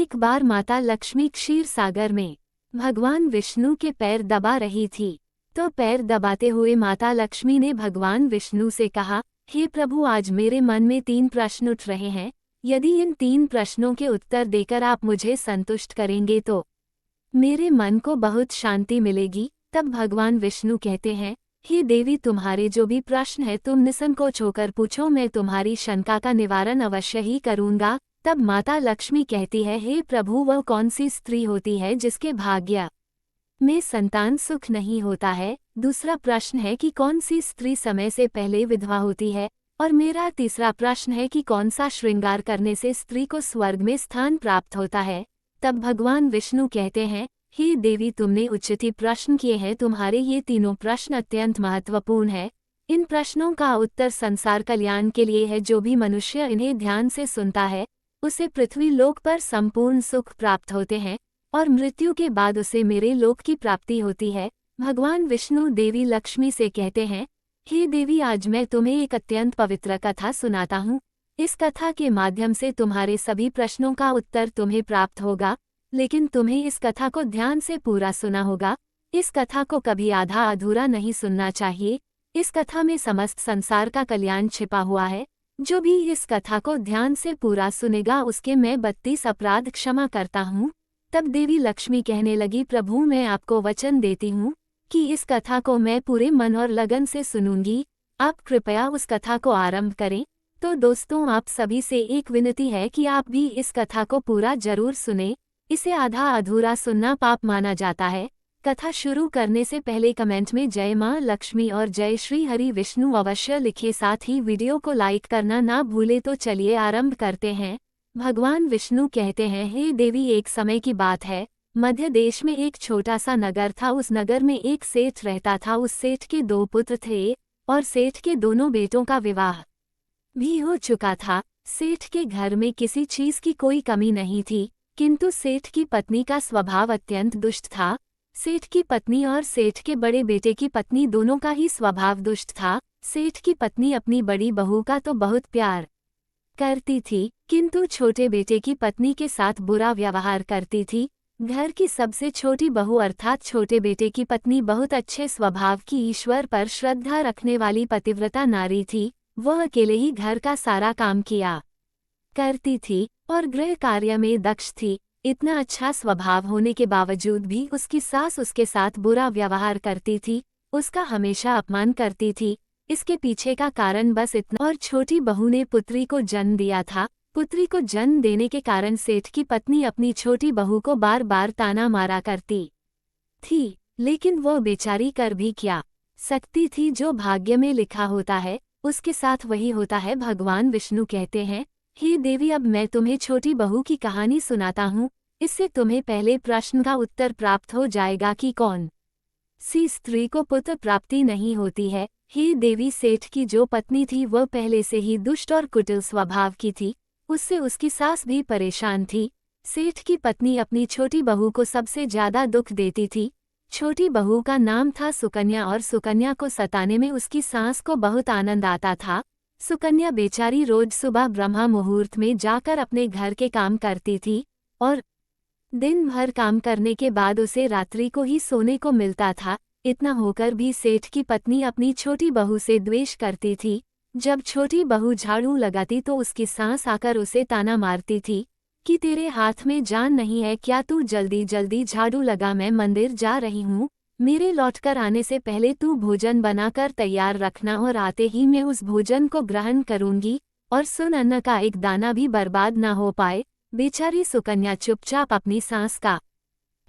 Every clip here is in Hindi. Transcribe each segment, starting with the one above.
एक बार माता लक्ष्मी क्षीर सागर में भगवान विष्णु के पैर दबा रही थी। तो पैर दबाते हुए माता लक्ष्मी ने भगवान विष्णु से कहा, हे प्रभु, आज मेरे मन में 3 प्रश्न उठ रहे हैं। यदि इन 3 प्रश्नों के उत्तर देकर आप मुझे संतुष्ट करेंगे तो मेरे मन को बहुत शांति मिलेगी। तब भगवान विष्णु कहते हैं, हे देवी, तुम्हारे जो भी प्रश्न है तुम निसंकोच होकर पूछो, मैं तुम्हारी शंका का निवारण अवश्य ही करूंगा। तब माता लक्ष्मी कहती है, हे प्रभु, वह कौन सी स्त्री होती है जिसके भाग्य में संतान सुख नहीं होता है? दूसरा प्रश्न है कि कौन सी स्त्री समय से पहले विधवा होती है? और मेरा तीसरा प्रश्न है कि कौन सा श्रृंगार करने से स्त्री को स्वर्ग में स्थान प्राप्त होता है? तब भगवान विष्णु कहते हैं, हे देवी, तुमने उचित ही प्रश्न किए हैं। तुम्हारे ये तीनों प्रश्न अत्यंत महत्वपूर्ण है। इन प्रश्नों का उत्तर संसार कल्याण के लिए है। जो भी मनुष्य इन्हें ध्यान से सुनता है उसे पृथ्वी लोक पर संपूर्ण सुख प्राप्त होते हैं और मृत्यु के बाद उसे मेरे लोक की प्राप्ति होती है। भगवान विष्णु देवी लक्ष्मी से कहते हैं, हे देवी, आज मैं तुम्हें एक अत्यंत पवित्र कथा सुनाता हूँ। इस कथा के माध्यम से तुम्हारे सभी प्रश्नों का उत्तर तुम्हें प्राप्त होगा, लेकिन तुम्हें इस कथा को ध्यान से पूरा सुना होगा। इस कथा को कभी आधा अधूरा नहीं सुनना चाहिए। इस कथा में समस्त संसार का कल्याण छिपा हुआ है। जो भी इस कथा को ध्यान से पूरा सुनेगा उसके मैं 32 अपराध क्षमा करता हूँ। तब देवी लक्ष्मी कहने लगी, प्रभु, मैं आपको वचन देती हूँ कि इस कथा को मैं पूरे मन और लगन से सुनूंगी। आप कृपया उस कथा को आरंभ करें। तो दोस्तों, आप सभी से एक विनती है कि आप भी इस कथा को पूरा जरूर सुने। इसे आधा अधूरा सुनना पाप माना जाता है। कथा शुरू करने से पहले कमेंट में जय मां लक्ष्मी और जय श्री हरि विष्णु अवश्य लिखे। साथ ही वीडियो को लाइक करना ना भूले। तो चलिए आरंभ करते हैं। भगवान विष्णु कहते हैं, हे देवी, एक समय की बात है। मध्य देश में एक छोटा सा नगर था। उस नगर में एक सेठ रहता था। उस सेठ के 2 पुत्र थे और सेठ के दोनों बेटों का विवाह भी हो चुका था। सेठ के घर में किसी चीज की कोई कमी नहीं थी, किंतु सेठ की पत्नी का स्वभाव अत्यंत दुष्ट था। सेठ की पत्नी और सेठ के बड़े बेटे की पत्नी दोनों का ही स्वभाव दुष्ट था। सेठ की पत्नी अपनी बड़ी बहू का तो बहुत प्यार करती थी, किंतु छोटे बेटे की पत्नी के साथ बुरा व्यवहार करती थी। घर की सबसे छोटी बहू अर्थात छोटे बेटे की पत्नी बहुत अच्छे स्वभाव की, ईश्वर पर श्रद्धा रखने वाली पतिव्रता नारी थी। वह अकेले ही घर का सारा काम किया करती थी और गृह कार्य में दक्ष थी। इतना अच्छा स्वभाव होने के बावजूद भी उसकी सास उसके साथ बुरा व्यवहार करती थी, उसका हमेशा अपमान करती थी। इसके पीछे का कारण बस इतना। और छोटी बहू ने पुत्री को जन्म दिया था। पुत्री को जन्म देने के कारण सेठ की पत्नी अपनी छोटी बहू को बार बार ताना मारा करती थी, लेकिन वो बेचारी कर भी क्या सकती थी। जो भाग्य में लिखा होता है उसके साथ वही होता है। भगवान विष्णु कहते हैं, हे देवी, अब मैं तुम्हें छोटी बहू की कहानी सुनाता हूँ। इससे तुम्हें पहले प्रश्न का उत्तर प्राप्त हो जाएगा कि कौन सी स्त्री को पुत्र प्राप्ति नहीं होती है। हे देवी, सेठ की जो पत्नी थी वह पहले से ही दुष्ट और कुटिल स्वभाव की थी। उससे उसकी सास भी परेशान थी। सेठ की पत्नी अपनी छोटी बहू को सबसे ज्यादा दुख देती थी। छोटी बहू का नाम था सुकन्या और सुकन्या को सताने में उसकी सास को बहुत आनंद आता था। सुकन्या बेचारी रोज सुबह ब्रह्मा मुहूर्त में जाकर अपने घर के काम करती थी और दिन भर काम करने के बाद उसे रात्रि को ही सोने को मिलता था। इतना होकर भी सेठ की पत्नी अपनी छोटी बहू से द्वेष करती थी। जब छोटी बहू झाड़ू लगाती तो उसकी सास आकर उसे ताना मारती थी कि तेरे हाथ में जान नहीं है क्या? तू जल्दी जल्दी झाड़ू लगा, मैं मंदिर जा रही हूँ। मेरे लौटकर आने से पहले तू भोजन बनाकर तैयार रखना और आते ही मैं उस भोजन को ग्रहण करूंगी। और सुन, अन्न का एक दाना भी बर्बाद ना हो पाए। बेचारी सुकन्या चुपचाप अपनी सास का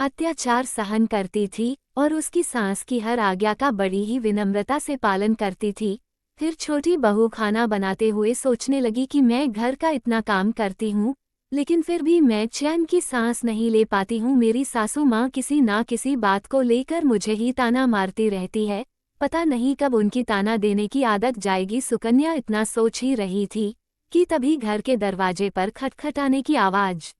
अत्याचार सहन करती थी और उसकी सास की हर आज्ञा का बड़ी ही विनम्रता से पालन करती थी। फिर छोटी बहू खाना बनाते हुए सोचने लगी कि मैं घर का इतना काम करती हूँ, लेकिन फिर भी मैं चैन की सांस नहीं ले पाती हूँ। मेरी सासू माँ किसी ना किसी बात को लेकर मुझे ही ताना मारती रहती है। पता नहीं कब उनकी ताना देने की आदत जाएगी। सुकन्या इतना सोच ही रही थी कि तभी घर के दरवाजे पर खटखटाने की आवाज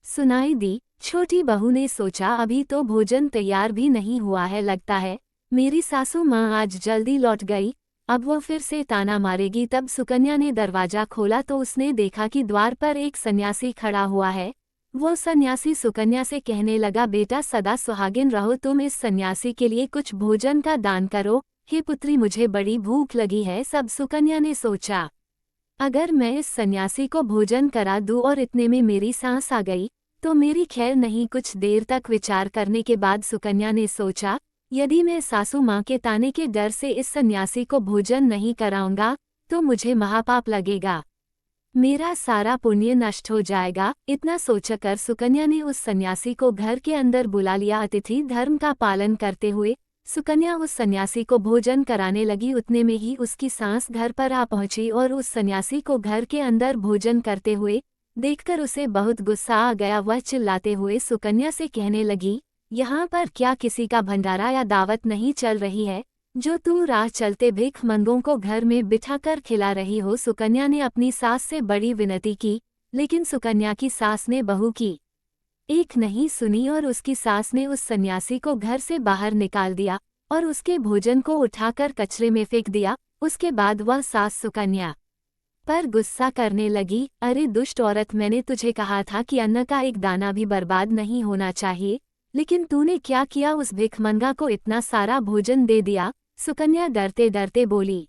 सुनाई दी। छोटी बहू ने सोचा, अभी तो भोजन तैयार भी नहीं हुआ है, लगता है मेरी सासू माँ आज जल्दी लौट गई, अब वह फिर से ताना मारेगी। तब सुकन्या ने दरवाजा खोला तो उसने देखा कि द्वार पर एक सन्यासी खड़ा हुआ है। वो सन्यासी सुकन्या से कहने लगा, बेटा सदा सुहागिन रहो, तुम इस सन्यासी के लिए कुछ भोजन का दान करो। हे पुत्री, मुझे बड़ी भूख लगी है। सब सुकन्या ने सोचा, अगर मैं इस सन्यासी को भोजन करा दूं और इतने में मेरी सांस आ गई तो मेरी खैर नहीं। कुछ देर तक विचार करने के बाद सुकन्या ने सोचा, यदि मैं सासू माँ के ताने के डर से इस सन्यासी को भोजन नहीं कराऊंगा तो मुझे महापाप लगेगा, मेरा सारा पुण्य नष्ट हो जाएगा। इतना सोचकर सुकन्या ने उस सन्यासी को घर के अंदर बुला लिया। अतिथि धर्म का पालन करते हुए सुकन्या उस सन्यासी को भोजन कराने लगी। उतने में ही उसकी सांस घर पर आ पहुंची और उस सन्यासी को घर के अंदर भोजन करते हुए देखकर उसे बहुत गुस्सा आ गया। वह चिल्लाते हुए सुकन्या से कहने लगी, यहाँ पर क्या किसी का भंडारा या दावत नहीं चल रही है जो तू राह चलते भिखमंगों को घर में बिठाकर खिला रही हो। सुकन्या ने अपनी सास से बड़ी विनती की, लेकिन सुकन्या की सास ने बहू की एक नहीं सुनी और उसकी सास ने उस सन्यासी को घर से बाहर निकाल दिया और उसके भोजन को उठाकर कचरे में फेंक दिया। उसके बाद वह सास सुकन्या पर गुस्सा करने लगी, अरे दुष्ट औरत, मैंने तुझे कहा था कि अन्न का एक दाना भी बर्बाद नहीं होना चाहिए, लेकिन तूने क्या किया, उस भिखमंगा को इतना सारा भोजन दे दिया। सुकन्या डरते डरते बोली,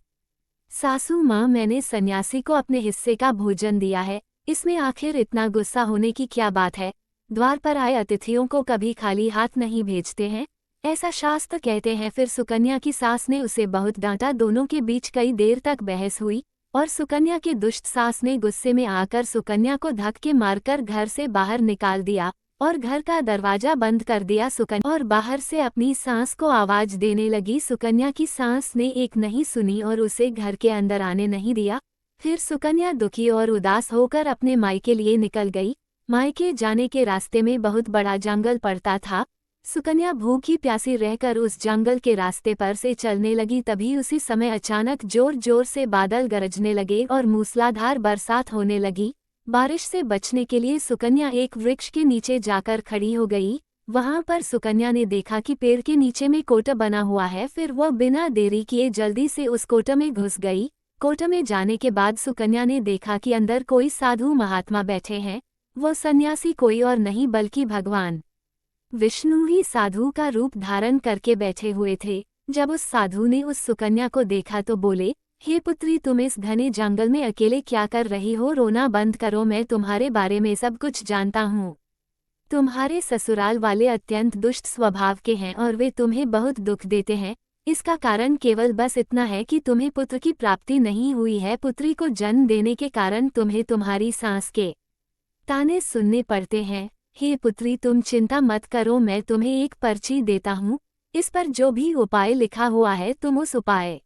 सासू माँ, मैंने सन्यासी को अपने हिस्से का भोजन दिया है, इसमें आखिर इतना गुस्सा होने की क्या बात है। द्वार पर आए अतिथियों को कभी खाली हाथ नहीं भेजते हैं, ऐसा शास्त्र कहते हैं। फिर सुकन्या की सास ने उसे बहुत डांटा। दोनों के बीच कई देर तक बहस हुई और सुकन्या की दुष्ट सास ने गुस्से में आकर सुकन्या को धक्के मारकर घर से बाहर निकाल दिया और घर का दरवाजा बंद कर दिया। सुकन्या और बाहर से अपनी सास को आवाज देने लगी। सुकन्या की सास ने एक नहीं सुनी और उसे घर के अंदर आने नहीं दिया। फिर सुकन्या दुखी और उदास होकर अपने मायके लिए निकल गई। मायके जाने के रास्ते में बहुत बड़ा जंगल पड़ता था। सुकन्या भूखी प्यासी रहकर उस जंगल के रास्ते पर से चलने लगी। तभी उसी समय अचानक जोर जोर से बादल गरजने लगे और मूसलाधार बरसात होने लगी। बारिश से बचने के लिए सुकन्या एक वृक्ष के नीचे जाकर खड़ी हो गई। वहां पर सुकन्या ने देखा कि पेड़ के नीचे में कोटा बना हुआ है। फिर वह बिना देरी किए जल्दी से उस कोटा में घुस गई। कोटा में जाने के बाद सुकन्या ने देखा कि अंदर कोई साधु महात्मा बैठे हैं। वो सन्यासी कोई और नहीं बल्कि भगवान विष्णु ही साधु का रूप धारण करके बैठे हुए थे। जब उस साधु ने उस सुकन्या को देखा तो बोले, हे पुत्री, तुम इस घने जंगल में अकेले क्या कर रही हो? रोना बंद करो, मैं तुम्हारे बारे में सब कुछ जानता हूँ। तुम्हारे ससुराल वाले अत्यंत दुष्ट स्वभाव के हैं और वे तुम्हें बहुत दुख देते हैं। इसका कारण केवल बस इतना है कि तुम्हें पुत्र की प्राप्ति नहीं हुई है। पुत्री को जन्म देने के कारण तुम्हें तुम्हारी सास के ताने सुनने पड़ते हैं। हे पुत्री, तुम चिंता मत करो, मैं तुम्हें एक पर्ची देता हूँ। इस पर जो भी उपाय लिखा हुआ है तुम उस उपाय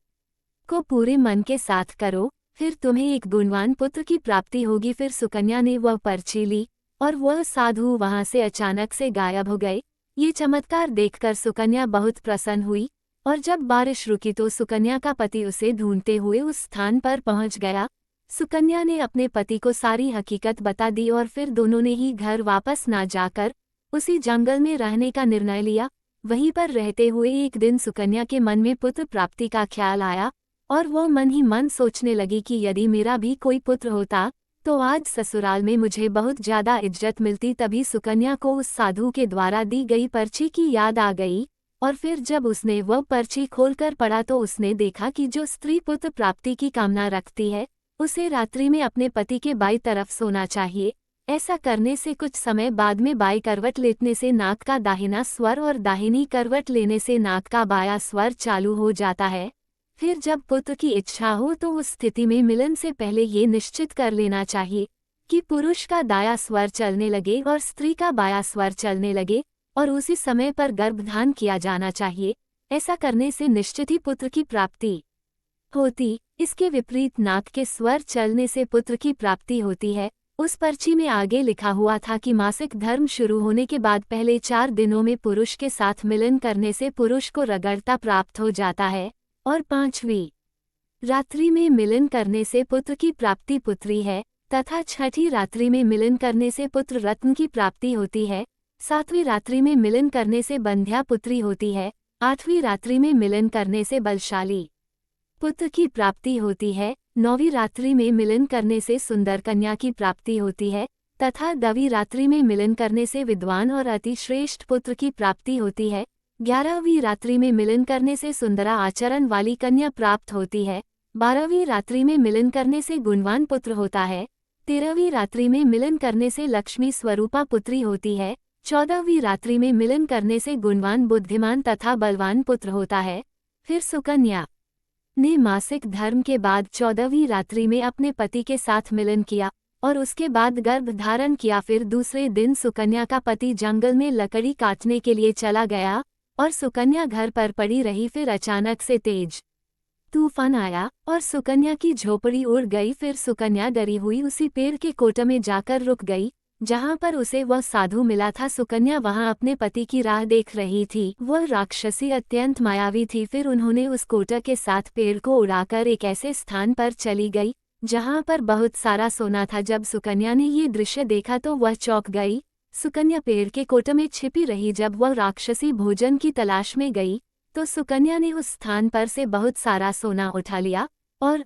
को पूरे मन के साथ करो, फिर तुम्हें एक गुणवान पुत्र की प्राप्ति होगी। फिर सुकन्या ने वह पर्ची ली और वह साधु वहां से अचानक से गायब हो गए। ये चमत्कार देखकर सुकन्या बहुत प्रसन्न हुई और जब बारिश रुकी तो सुकन्या का पति उसे ढूंढते हुए उस स्थान पर पहुंच गया। सुकन्या ने अपने पति को सारी हकीकत बता दी और फिर दोनों ने ही घर वापस ना जाकर उसी जंगल में रहने का निर्णय लिया। वहीं पर रहते हुए एक दिन सुकन्या के मन में पुत्र प्राप्ति का ख्याल आया और वो मन ही मन सोचने लगी कि यदि मेरा भी कोई पुत्र होता तो आज ससुराल में मुझे बहुत ज्यादा इज्जत मिलती। तभी सुकन्या को उस साधु के द्वारा दी गई पर्ची की याद आ गई और फिर जब उसने वह पर्ची खोलकर पढ़ा तो उसने देखा कि जो स्त्री पुत्र प्राप्ति की कामना रखती है उसे रात्रि में अपने पति के बाईं तरफ सोना चाहिए। ऐसा करने से कुछ समय बाद में बाईं करवट लेने से नाक का दाहिना स्वर और दाहिनी करवट लेने से नाक का बायां स्वर चालू हो जाता है। फिर जब पुत्र की इच्छा हो तो उस स्थिति में मिलन से पहले ये निश्चित कर लेना चाहिए कि पुरुष का दायां स्वर चलने लगे और स्त्री का बायां स्वर चलने लगे और उसी समय पर गर्भधान किया जाना चाहिए। ऐसा करने से निश्चित ही पुत्र की प्राप्ति होती। इसके विपरीत नाक के स्वर चलने से पुत्र की प्राप्ति होती है। उस पर्ची में आगे लिखा हुआ था कि मासिक धर्म शुरू होने के बाद पहले 4 दिनों में पुरुष के साथ मिलन करने से पुरुष को रगड़ता प्राप्त हो जाता है और 5वीं रात्रि में मिलन करने से पुत्र की प्राप्ति पुत्री है तथा 6ठी रात्रि में मिलन करने से पुत्र रत्न की प्राप्ति होती है। 7वीं रात्रि में मिलन करने से बंध्या पुत्री होती है। 8वीं रात्रि में मिलन करने से बलशाली पुत्र की प्राप्ति होती है। 9वीं रात्रि में मिलन करने से सुंदर कन्या की प्राप्ति होती है। तथा दवी रात्रि में मिलन करने से विद्वान और अति श्रेष्ठ पुत्र की प्राप्ति होती है। 11वीं रात्रि में मिलन करने से सुंदरा आचरण वाली कन्या प्राप्त होती है। 12वीं रात्रि में मिलन करने से गुणवान पुत्र होता है। 13वीं रात्रि में मिलन करने से लक्ष्मी स्वरूपा पुत्री होती है। 14वीं रात्रि में मिलन करने से गुणवान बुद्धिमान तथा बलवान पुत्र होता है। फिर सुकन्या ने मासिक धर्म के बाद 14वीं रात्रि में अपने पति के साथ मिलन किया और उसके बाद गर्भ धारण किया। फिर दूसरे दिन सुकन्या का पति जंगल में लकड़ी काटने के लिए चला गया और सुकन्या घर पर पड़ी रही। फिर अचानक से तेज तूफान आया और सुकन्या की झोपड़ी उड़ गई। फिर सुकन्या डरी हुई उसी पेड़ के कोटे में जाकर रुक गई जहां पर उसे वह साधु मिला था। सुकन्या वहां अपने पति की राह देख रही थी। वह राक्षसी अत्यंत मायावी थी। फिर उन्होंने उस कोटा के साथ पेड़ को उड़ाकर एक ऐसे स्थान पर चली गई जहां पर बहुत सारा सोना था। जब सुकन्या ने ये दृश्य देखा तो वह चौंक गई। सुकन्या पेड़ के कोटे में छिपी रही। जब वह राक्षसी भोजन की तलाश में गई तो सुकन्या ने उस स्थान पर से बहुत सारा सोना उठा लिया और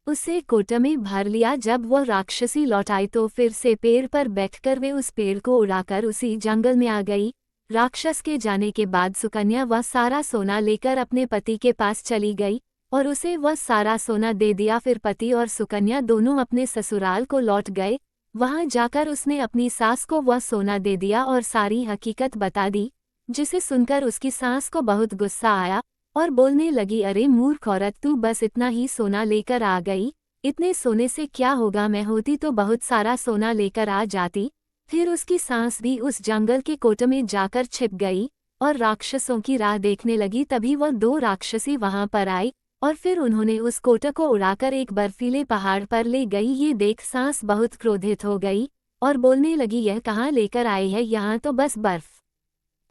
उसे कोटे में भर लिया। जब वह राक्षसी लौट आई तो फिर से पेड़ पर बैठकर वे उस पेड़ को उड़ाकर उसी जंगल में आ गई। राक्षस के जाने के बाद सुकन्या वह सारा सोना लेकर अपने पति के पास चली गई और उसे वह सारा सोना दे दिया। फिर पति और सुकन्या दोनों अपने ससुराल को लौट गए। वहां जाकर उसने अपनी सास को वह सोना दे दिया और सारी हकीकत बता दी, जिसे सुनकर उसकी सास को बहुत गुस्सा आया और बोलने लगी, अरे मूर्ख औरत, तू बस इतना ही सोना लेकर आ गई। इतने सोने से क्या होगा, मैं होती तो बहुत सारा सोना लेकर आ जाती। फिर उसकी सास भी उस जंगल के कोटे में जाकर छिप गई और राक्षसों की राह देखने लगी। तभी वह 2 राक्षसी वहां पर आई और फिर उन्होंने उस कोटे को उड़ाकर एक बर्फीले पहाड़ पर ले गई। ये देख सास बहुत क्रोधित हो गई और बोलने लगी, यह कहाँ लेकर आई है, यहाँ तो बस बर्फ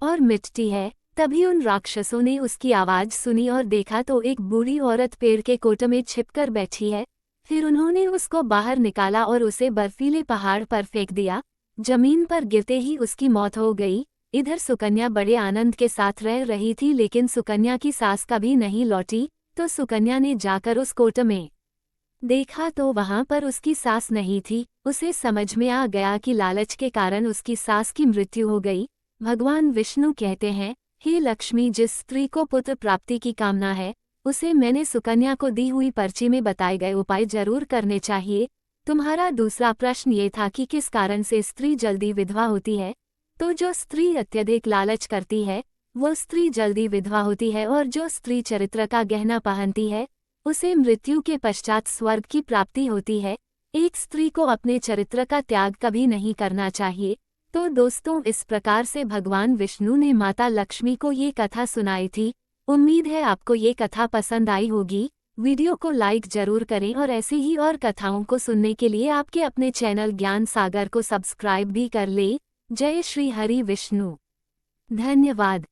और मिट्टी है। तभी उन राक्षसों ने उसकी आवाज सुनी और देखा तो एक बूढ़ी औरत पेड़ के कोटे में छिपकर बैठी है। फिर उन्होंने उसको बाहर निकाला और उसे बर्फीले पहाड़ पर फेंक दिया। जमीन पर गिरते ही उसकी मौत हो गई। इधर सुकन्या बड़े आनंद के साथ रह रही थी, लेकिन सुकन्या की सास कभी नहीं लौटी। तो सुकन्या ने जाकर उस कोटे में देखा तो वहां पर उसकी सास नहीं थी। उसे समझ में आ गया कि लालच के कारण उसकी सास की मृत्यु हो गई। भगवान विष्णु कहते हैं, हे लक्ष्मी, जिस स्त्री को पुत्र प्राप्ति की कामना है उसे मैंने सुकन्या को दी हुई पर्ची में बताए गए उपाय जरूर करने चाहिए। तुम्हारा दूसरा प्रश्न ये था कि किस कारण से स्त्री जल्दी विधवा होती है। तो जो स्त्री अत्यधिक लालच करती है वो स्त्री जल्दी विधवा होती है, और जो स्त्री चरित्र का गहना पहनती है उसे मृत्यु के पश्चात स्वर्ग की प्राप्ति होती है। एक स्त्री को अपने चरित्र का त्याग कभी नहीं करना चाहिए। तो दोस्तों, इस प्रकार से भगवान विष्णु ने माता लक्ष्मी को ये कथा सुनाई थी। उम्मीद है आपको ये कथा पसंद आई होगी। वीडियो को लाइक जरूर करें और ऐसी ही और कथाओं को सुनने के लिए आपके अपने चैनल ज्ञान सागर को सब्सक्राइब भी कर लें। जय श्री हरि विष्णु। धन्यवाद।